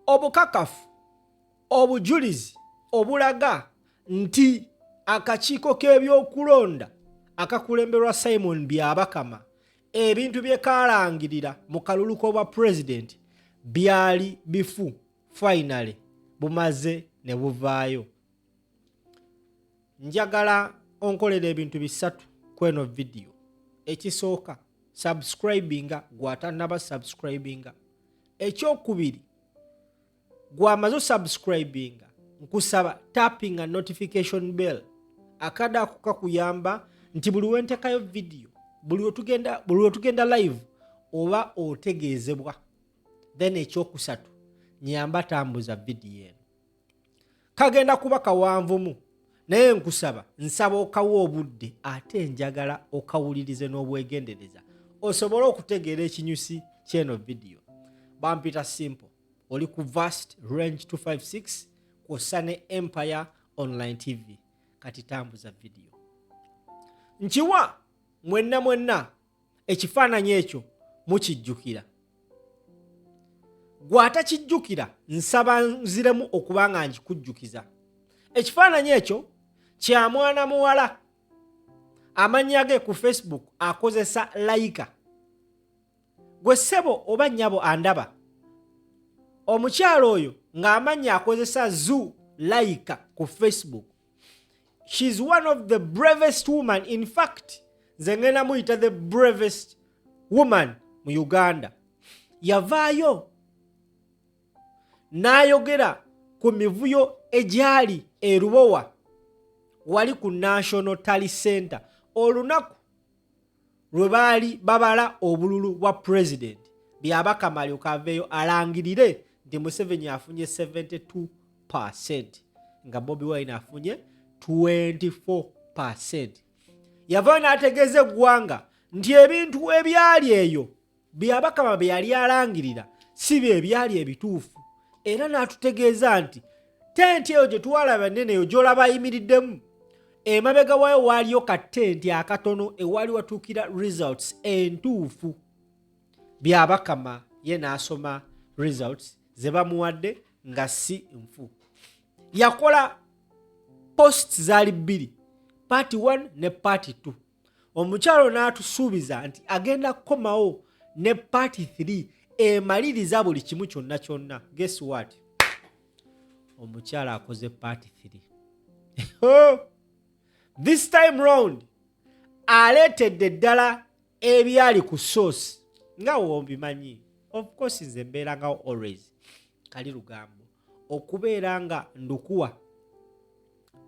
obukakafu obujulizi obulaga nti akakiiko k'ebyokulonda akakulemberwa Simon Byabakama ebintu bye kalangirira mu kalulu k'obwa president byali bifu finally bumaze ne buvaayo. Njagala onkolera ebintu bisatu kweno video. Ekisooka subscribinga gwatanaba subscribinga. Ekyokubiri gwamaze subscribinga nkusaba tapping a notification bell akada ako kakuyamba nti buli wentekayo video buli otugenda live oba otegeezebwa. Then ekyokusatu nyamba tambuza video eno. Kagenda kuba kawanvumu naye nkusaba nsaba okawo obudde ate njagala okawulirize n'obwegendereza osobole okutegeera ekinyusi kyeno video. Bampita simple oli ku Vast Range 256 kw'ossa Empire Online TV. Kati tambuza video. Nkiwa mwenna ekifaananyi ekyo mukijjukira. Gwatakijjukira nsaba nziremu okuba nga nkikujjukiza. Ekifaananyi ekyo kya mwana muwala amannya ge ku Facebook akozesa Laikah. Gwe ssebo oba nnyabo andaba. Omukyalo oyo ng'amanya akozesa Laikah ku Facebook. She's one of the bravest woman. In fact, nze ngenda muyita the bravest woman mu Uganda. Yavaayo n'ayogera ku mivuyo egyali e Lubowa wali ku National Tally Center olunaku lwe baali babala obululu bwa president. Byabakama alyoka aveeyo alangirire nti Museveni afunye 72% nga Bobi Wine afunye 24%. Yavaayo n'ategeeza eggwanga nti ebintu ebyali eyo Byabakama bye yali alangirira si bye ebyali ebituufu. Era n'atutegeeza nti tenti eyo gye twalaba nnene eyo gy'olaba ayimiriddemu emabega waayo waaliyo katenti akatono ewali watuukira results entuufu. Byabakama ye n'asoma results ze bamuwadde nga si nfu. Yakola posts zaali bbiri, part 1 ne part 2. Omukyalo n'atusuubiza nti agenda kukomawo ne part 3 emaliriza buli kimu kyonna. Guess what? Omukyala akoze part 3. This time round aleetedde ddala ebyali ku source nga wombimanyi. Of course nze mbeera nga always kali lugambo okubeera nga ndukuwa.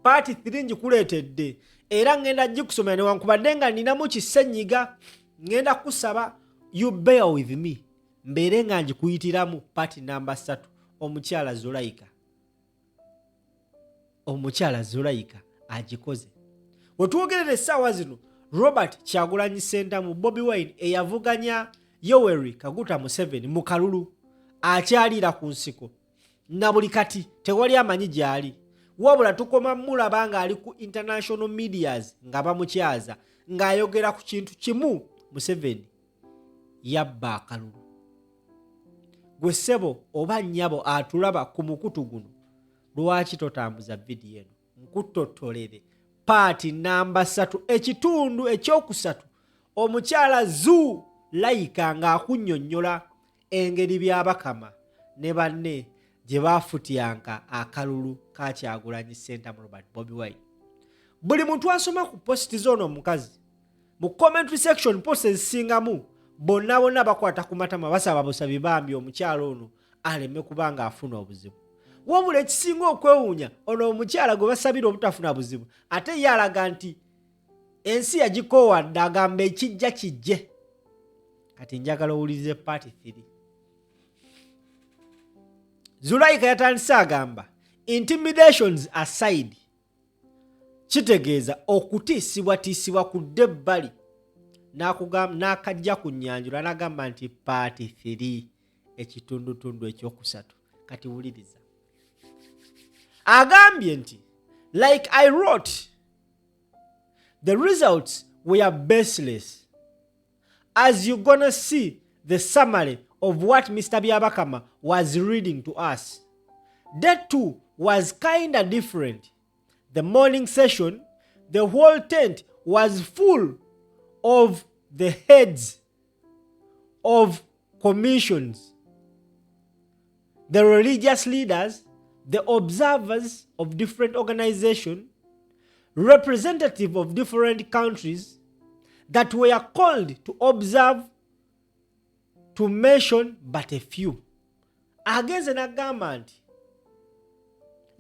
Part 3 njikuleetedde era ngenda gikusomera newankubadde nga ninamu kisenyiga. Ngenda kusaba you bear with me mbeere nga njikuyitiramu part number 3 omukyala Zulaika agikoze. Wetwogerera essaawa zino Robert Kyagulanyi Ssentamu Bobi Wine eyavuganya Yoweri Kaguta Museveni mu kalulu akyaliira ku nsiko na buli kati tewali amanyi gyali. Wabula tukoma mulaba nga ali ku international medias nga bamukyaza ng'ayogera ku kintu kimu: Museveni yabba akalulu. Gwe ssebo oba nnyabo atulaba ku mukutu guno, lwaki totambuza vidiyo eno nkutotolere paati namba 3 ekitundu ekyokusatu omukyala Laikah ng'akunnyonnyola engeri Byabakama ne banne gye baafutyanka akalulu ka Kyagulanyi Ssentamu Robert Bobi Wine. Buli muntu asoma ku posti z'ono omukazi mu commentary section post ezisingamu bonna bakwata ku matama basaba busabi bambi omukyalo ono aleme kubanga afuna obuzibu. Wabula ekisinga okwewuunya ono omukyala gwe basabira obutafuna buzibu ate ye alaga nti ensi yagikoowadde agamba ekijja kijje. Kati njagala owulirize part 3. Zulaika yatandise agamba intimidations aside, kitegeeza okutiisibwatiisibwa ku ddebbali n'akajja ku nnyanjula n'agamba nti part 3 ekitundutundu ekyokusatu. Kati wuliriza. Agambye nti like I wrote, the results were baseless. As you're gonna see the summary of what Mr. Byabakama was reading to us. Day 2 was kinda different. The morning session, the whole tent was full of the heads of commissions, the religious leaders, the observers of different organizations, representatives of different countries that were called to observe, to mention but a few. Agenze n'agamba nti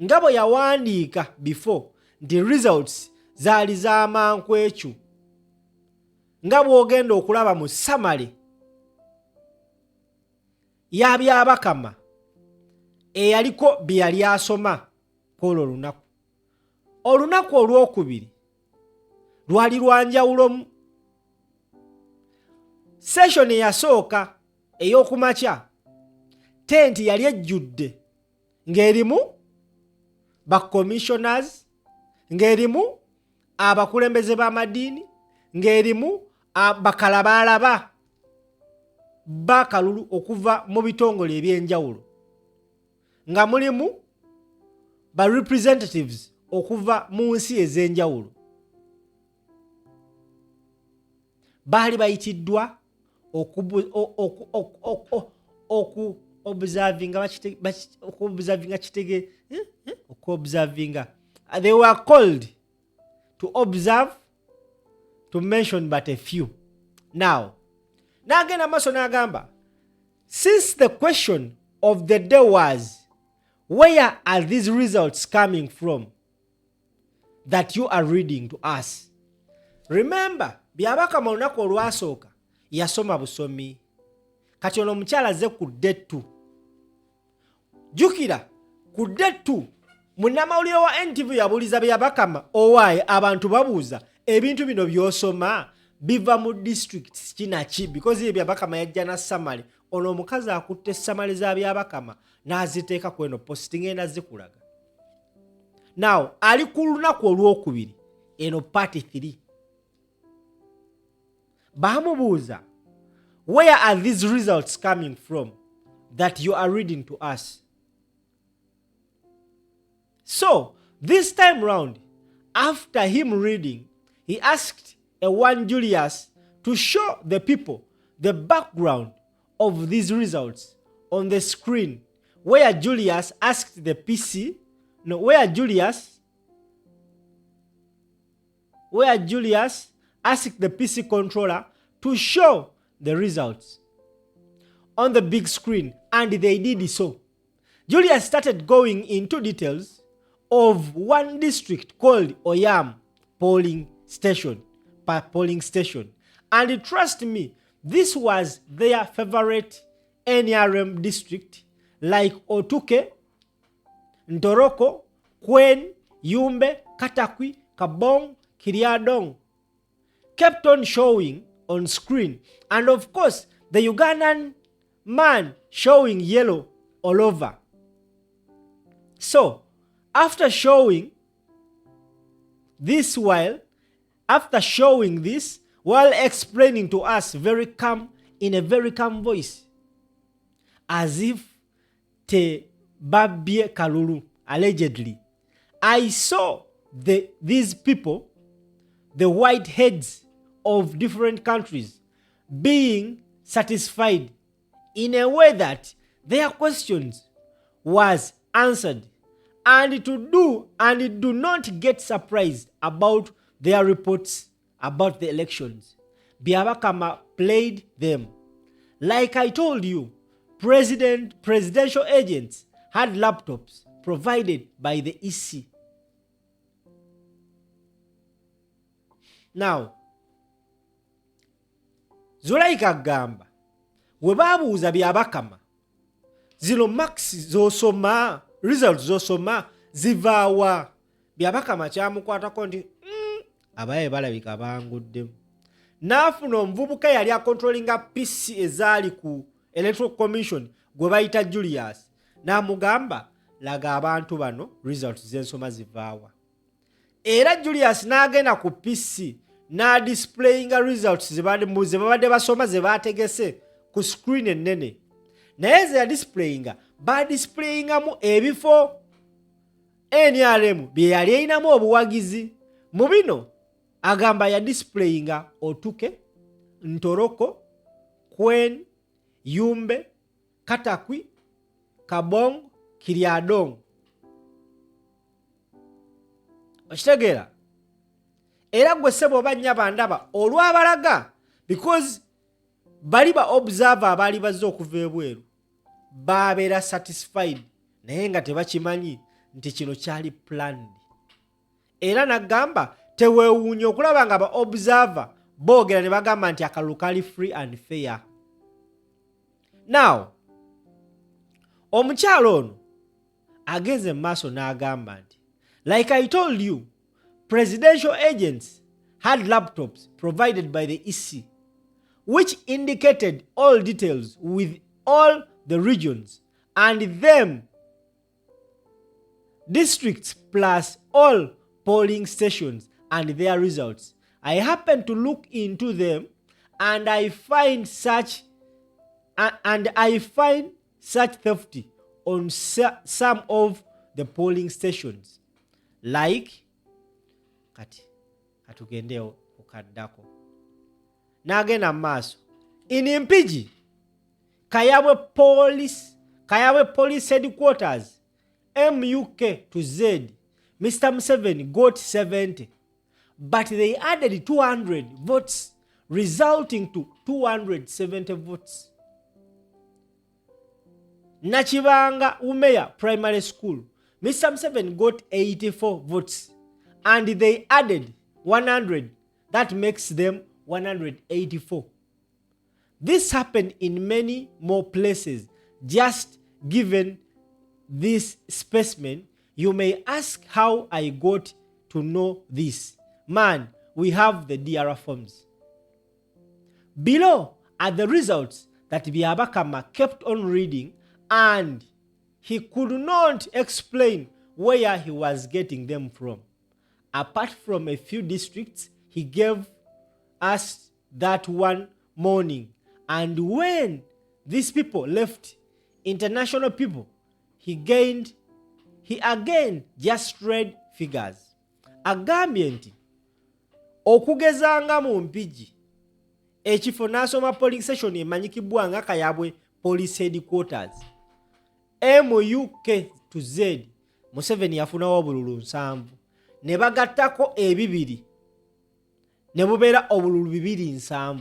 nga bwe yawandiika before the results zaali z'amankwecu, nga bw'ogenda okulaba mu summary ya Byabakama eyaliko bye yali asoma kwolwo olunaku. Olunaku olwokubiri lwali lwa njawulomu. Session eyasooka ey'okumakya, tenti yali ejjudde ng'erimu ba commissioners, ng'erimu abakulembeze b'amadiini, ng'erimu bakalabalaba bakalulu okuva mu bitongole eby'enjawulo, nga mulimu ba representatives okuva mu nsi ez'enjawulo. Baali bayitiddwa they were called to observe, to mention but a few. Now, n'agenda maaso n'agamba, since the question of the day was, where are these results coming from that you are reading to us? Remember, Byabakama olunaku olwasooka yasoma busomi. Kati ono omukyala azze ku day 2. Jukira, ku day 2 munnamawulire wa NTV yabuuliza Byabakama, owaaye abantu babuuza ebintu bino by'osoma biva mu district kinaki, because ye Byabakama yajja na summary. Ono omukazi akutte summary za Byabakama n'aziteeka ku eno posti ngenda zikulaga. Now, ali ku lunaku olwokubiri, eno part 3. Bamubuuza, where are these results coming from that you are reading to us? So, this time round, after him reading, he asked a one Julius to show the people the background of these results on the screen, where Julius asked the PC, where Julius asked the PC controller to show the results on the big screen, and they did so. Julius started going into details of one district called Oyam polling station, and trust me, this was their favorite NRM district, like Otuke, Ntoroko, Kwen, Yumbe, Katakwi, Kabong, Kiriadong, kept on showing on screen, and of course the Ugandan man showing yellow all over. So after showing this while explaining to us in a very calm voice, as if te babye kalulu, allegedly, I saw these people, the white heads of different countries, being satisfied in a way that their questions was answered, and do not get surprised about their reports about the elections. Byabakama played them. Like I told you, presidential agents had laptops provided by the EC. Now, Laikah gamba, webabuuza Byabakama, zino max zosoma, results zosoma, zivaawa. Byabakama kyamukwatako nti abaye balabika banguddemu. N'afuna omuvubuka yali akontrolinga PC ezaali ku Electoral Commission gwe bayita Julius, n'amugamba laga abantu bano results z'ensoma zivaawa. Era Julius n'agenda ku PC displayinga results ze babadde basoma ze bategese ku screen ennene naye ze yadisplayinga badisplayingamu ebifo NRM bye yali erinamu obuwagizi. Mu bino agamba yadisplayinga Otuke, Ntoroko, Kwen, Yumbe, Katakwi, Kabong, Kiryadong. Okitegeera? Era gwe ssebo banya bandaba olwabalaga because bali ba observer abali bazze okuva ebweru babeera satisfied naye nga tebakimanyi nti kino kyali planned. Era nagamba teweewuunye okulaba nga ba observer boogera ne bagamba nti akalulu kali free and fair. Now omukyalo ono agenze mu maaso n'agamba nti like I told you, presidential agents had laptops provided by the EC which indicated all details with all the regions and them districts plus all polling stations and their results. I happened to look into them and I find such theft on some of the polling stations. Like katugendeo kukaddako nagenda maaso in Mpigi Kayabwe police headquarters MUK to Z Mr. Museveni got 70 but they added 200 votes resulting to 270 votes. Nachibanga Umeya Primary School Mr. Museveni got 84 votes and they added 100. That makes them 184. This happened in many more places. Just given this specimen, you may ask how I got to know this. Man, we have the DR forms. Below are the results that Byabakama kept on reading and he could not explain where he was getting them from. Apart from a few districts, he gave us that one morning. And when these people left, international people, he again just read figures. Agambye nti okugezanga mu Mpigi ekifo nasoma polling station emanyikibwa nga Kayabwe police headquarters MUK to Z Museveni yafunawo obululu 7 ne bagattako ebibiri ne bubeera obululu 207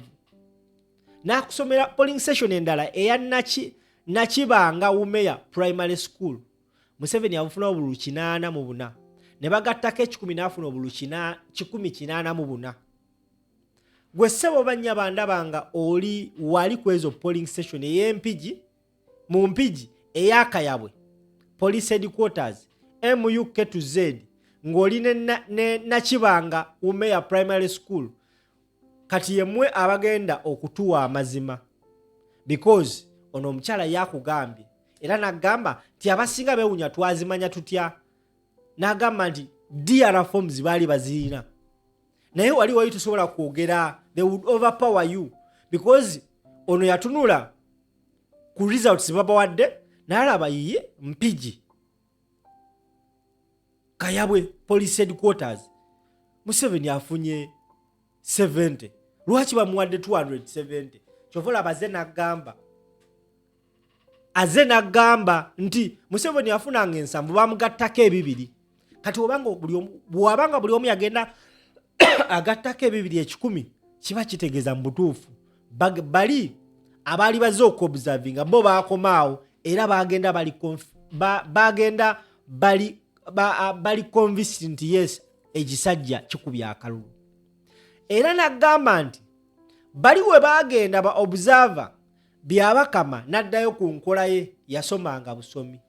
n'akusomera polling station endala eya Nakibanga Umeya Primary School Museveni yafuna obululu 84 ne bagattako 10 n'afuna obululu 184. Gwe ssebo banya bandabanga oli wali kwezo polling station ey'Empigi mu Mpigi eya Kayabwe police headquarters MUK to Z ng'oli ne Nakibanga Umeya Primary School kati yemwe abagenda okutuwa amazima because ono omukyala yakugambye era nagamba ti abasinga bewunya twazimanya tutya nagamba nti DR forms bali bazirina naye wali wali tusobola kwogera they would overpower you because ono yatunula ku results babawadde n'alaba yiye Mpigi Kayabwe police headquarters Museveni afunye 70 lwaki bamuwadde 270 kyovola aze nagamba nti Museveni afunanga ensambu bamugattako ebibiri kati bwabanga buli omu yagenda agattako ebibiri 10 kiba kitegeeza mu butuufu bali abali bazze okobservinga bo baakomaawo era bali convinced nti yes egisajja kikubya akalulu. Era nagamba nti bali we bagenda ba observer Byabakama naddayo ku nkola ye yasomanga busomi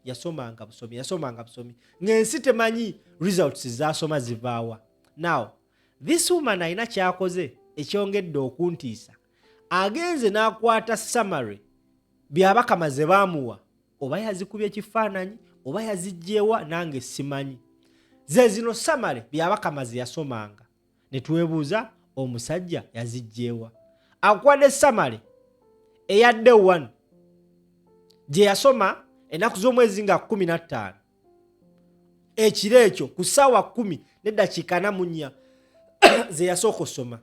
ng'ensi temanyi results zasoma zivaawa. Now this woman ayina kyakoze ekyongedde okuntiisa agenze n'akwata summary Byabakama ze baamuwa oba yazikubye kifaananyi oba yazijjeewa nange simanyi ze zino summary Byabakama ze yasomanga ne twebuuza omusajja yazijjeewa akwadde summary eyadde 1 gye yasoma ennaku z'omwezi nga 15 ekiro ekyo ku ssaawa 10:04 ze yasooka osoma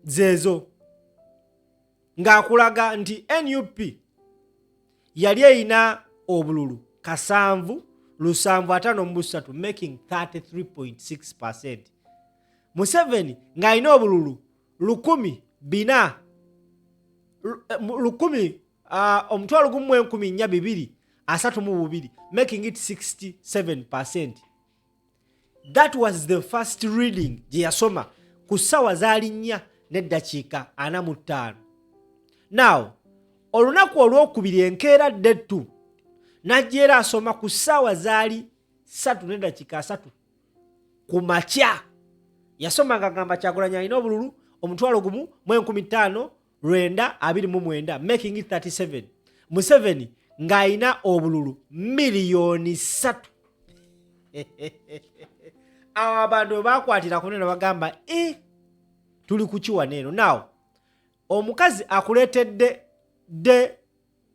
zeezo ng'akulaga nti NUP yali eyina obululu 7,753 making 33.6%. Museveni ng'alina obululu 1,432 making it 67%. That was the first reading gye yasoma ku ssaawa zaali 4:45. Now olunaku olwokubiri enkeera ddettu n'ajja era asoma ku ssaawa zaali 3:3 ku makya. Yasoma ng'agamba Kyagulanyi alina obululu 1,159,929 making it 37. Museveni ng'alina obululu 3,000,000. Awo abantu bwe baakwatira ku neno bagamba tuli ku kiwana eno. Now omukazi akuleetedde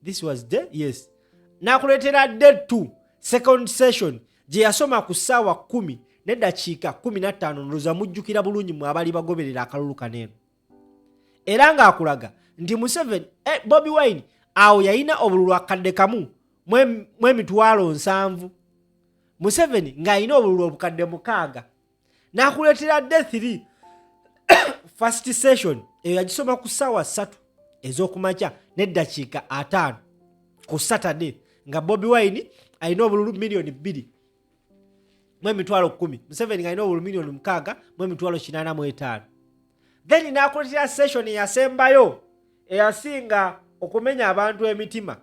this was yes, n'akuleetera day 2 second session gye yasoma ku ssaawa 10:15 ndowooza mujjukira bulungi mu abali bagoberera akalulu kaneeno. Era ng'akulaga nti Museveni Bobi Wine awo yalina obululu akadde kamu mu emitwalo 7. Museveni ng'alina obululu obukadde 6. N'akuleetera day 3 first session eyo yagisoma ku ssaawa 3 ez'okumakya n'eddakiika 5 ku Saturday nga Bobi Wine alina obululu 2,000,000 mu emitwalo 10. Museveni ng'alina obululu 6,000,000 mu emitwalo 85. Then n'akuleetera session eyasembayo eyasinga okumenya abantu emitima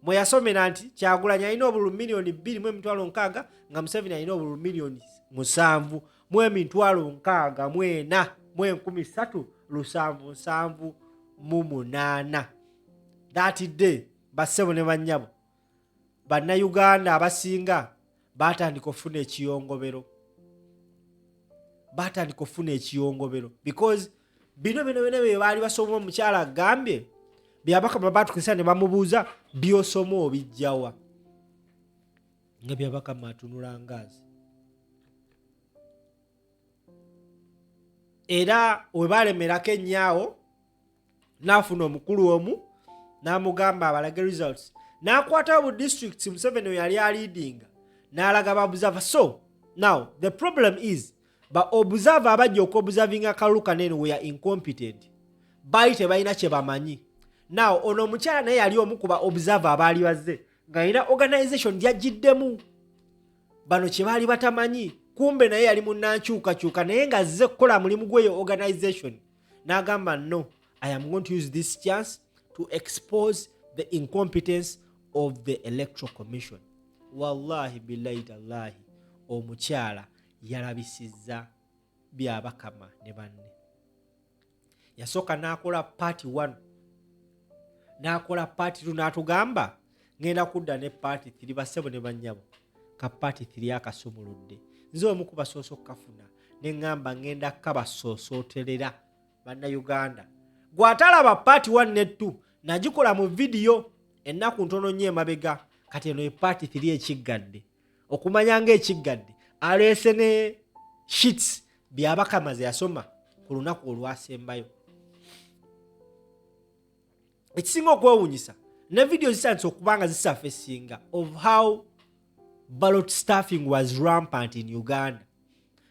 mwe yasomera nti Kyagulanyi alina obululu 2,000,000 mu emitwalo 6 nga Museveni alina obululu 7,000,000 mu emitwalo 64 mu 13,778. That day bassebo ne bannyabo bannayuganda abasinga baatandika okufuna ekiyongobero because bino bye baali basoma omukyala agambye Byabakama baatukisa ne bamubuuza by'osoma obijjawa nga Byabakama atunula ngaazi. Era we baalemerako ennyaawo n'afuna omukulu omu n'amugamba abalage results n'akwatawo bu districts Museveni we yali aliidinga n'alaga ba-observer. So now the problem is ba-observer abajja okobservinga akalulu kaneeno we are incompetent baali tebalina kye bamanyi. Now ono omukyala naye yali omu ku ba-observer abaali bazze ng'alina organization gy'ajjiddemu bano kye baali batamanyi. Kumbe naye yali munnankyukakyuka naye ng'azze kukola mulimu gw'eyo organization. N'agamba no, I am going to use this chance to expose the incompetence of the Electoral Commission. Wallahi billahi tallahi omukyala yalabisizza Byabakama ne banne. Yasooka n'akola part 1 n'akola part 2 n'atugamba ngenda kudda ne part 3 bassebo ne bannyabo ka part 3 akasumuludde. Nze omu ku basooso kafuna ne ngamba ngenda kabasoosoterera bannayuganda. Gwatalaba part 1 ne 2 nagikola mu video ennaku ntono nnyo emabega kati eno part 3 ekiggadde okumanya ng'ekiggadde aleese ne sheets Byabakama ze yasoma ku lunaku olwasembayo. Ekisinga okwewuunyisa ne video zisantise okubanga zisafesinga of how ballot stuffing was rampant in Uganda.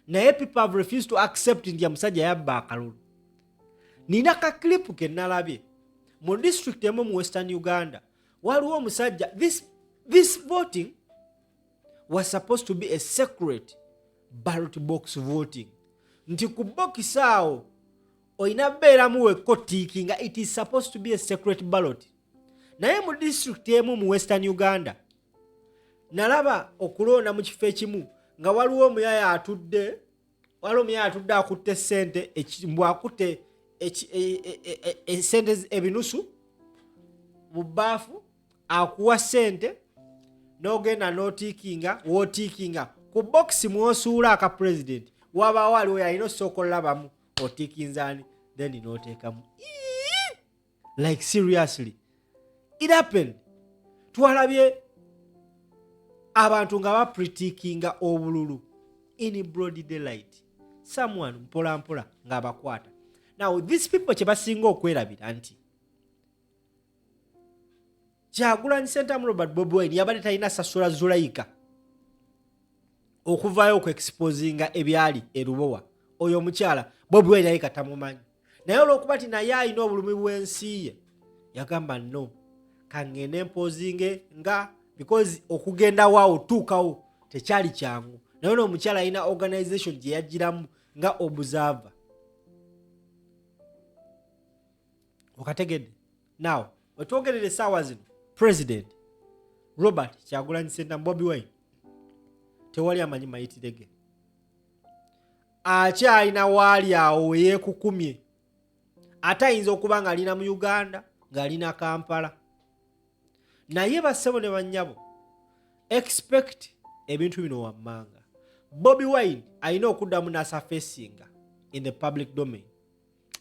Naye people have refused to accept nti musajja yabba akalulu. Nina ka clip ke nalabye mu district emu mu Western Uganda waliwo omusajja. This voting was supposed to be a secret ballot box voting. Nti ku box awo oyina beeramu wekko tiikinga. It is supposed to be a secret ballot. Naye mu district emu mu Western Uganda nalaba okulonda mu kifo ekimu nga waliwo omuyaya atudde akutte ssente mbwakutte sente ebinusu mu baafu akuwa ssente n'ogenda wootiikinga ku box mwosuula aka president wabaawo aliwo yalina osooka olabamu otiikinzaani then n'oteekamu Like seriously. It happened. Twalabye abantu nga bapritikinga obululu in broad daylight. Someone mpola nga abakwata. Now these people kye basinga okwerabira nti Kyagulanyi Ssentamu Robert Bobi Wine yabadde talina sasula Laikah okuvaayo okuexposinga ebyali erubowa. Oyo omukyala Bobi Wine Laikah tamumanyi. Naye olw'okuba ti naye alina obulumi bw'ensi ye yagamba no kangende mpozinge nga because okugenda waawo tuukawo tekyali kyangu. Naye omukyala alina organization gye yagiramu nga observer. Okategedde. Now wetwogerere essaawa zino President Robert Kyagulanyi Ssentamu Bobi Wine tewali amanyi mayitire ge. Akyalina waali awo weyeekukumye. Ate ayinza okuba nga alina mu Uganda ng'alina Kampala. Naye bassebo ne bannyabo expect ebintu bino wammanga. Bobi Wine alina okuddamu n'asafesinga in the public domain.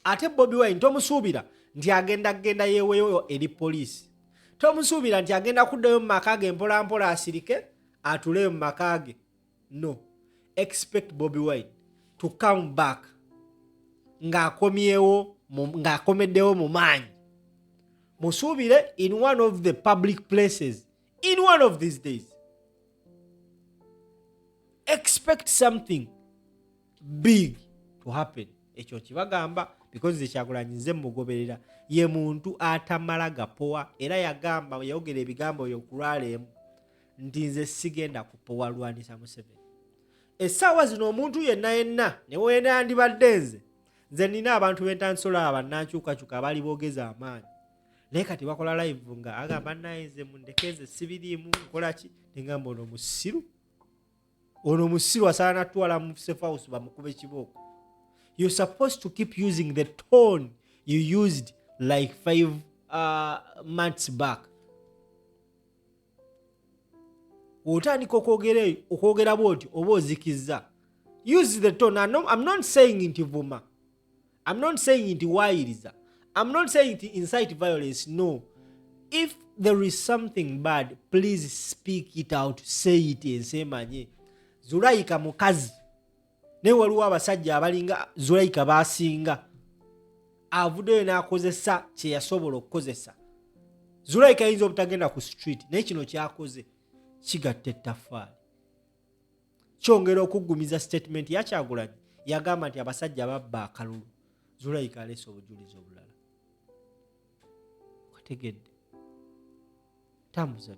Ate Bobi Wine tomusuubira nti agenda yeeweyo eri poliisi. Tomusuubira nti agenda kuddayo mu maka ge mpola asirike atuleyo mu maka ge. No. Expect Bobi Wine to come back ng'akomeddewo mu maanyi. Musuubire in one of the public places in one of these days. Expect something big to happen. Ekyo kibagamba because Kyagulanyi nze mugoberera ye muntu atamala gapowa era yayogera ebigambo byokulwaleemu nti nze sigenda kupowa lwanisa Museveni. Essaawa zino omuntu yenna newe yandibadde nze nina abantu b'entansola abannankyukakyuka abali boogeza amaanyi. Naye kati bakola live nga agamba naye nze mundekeze sibiriimu nkola ki ngamba ono musiru asaana natwala mu safe house bamukube kibooko. You're supposed to keep using the tone you used like 5 months back. Otandika okwogera bw'oti oba ozikizza. Use the tone. I'm not saying nti vuma. I'm not saying nti waayiriza. I'm not saying to incite violence. No. If there is something bad, please speak it out. Say it and say manye. Laikah mukazi. Ne waliwo abasajja abalinga Laikah basinga. Avuddeyo n'akozesa kye yasobola okukozesa. Laikah ayinza obutagenda ku street. Naye kino kyakoze kigatta ettaffaali. Kyongera okuggumiza statement ya Kyagulanyi. Yagamba nti abasajja babba akalulu. Laikah aleese obujulizi obulala. Tegedde tambuza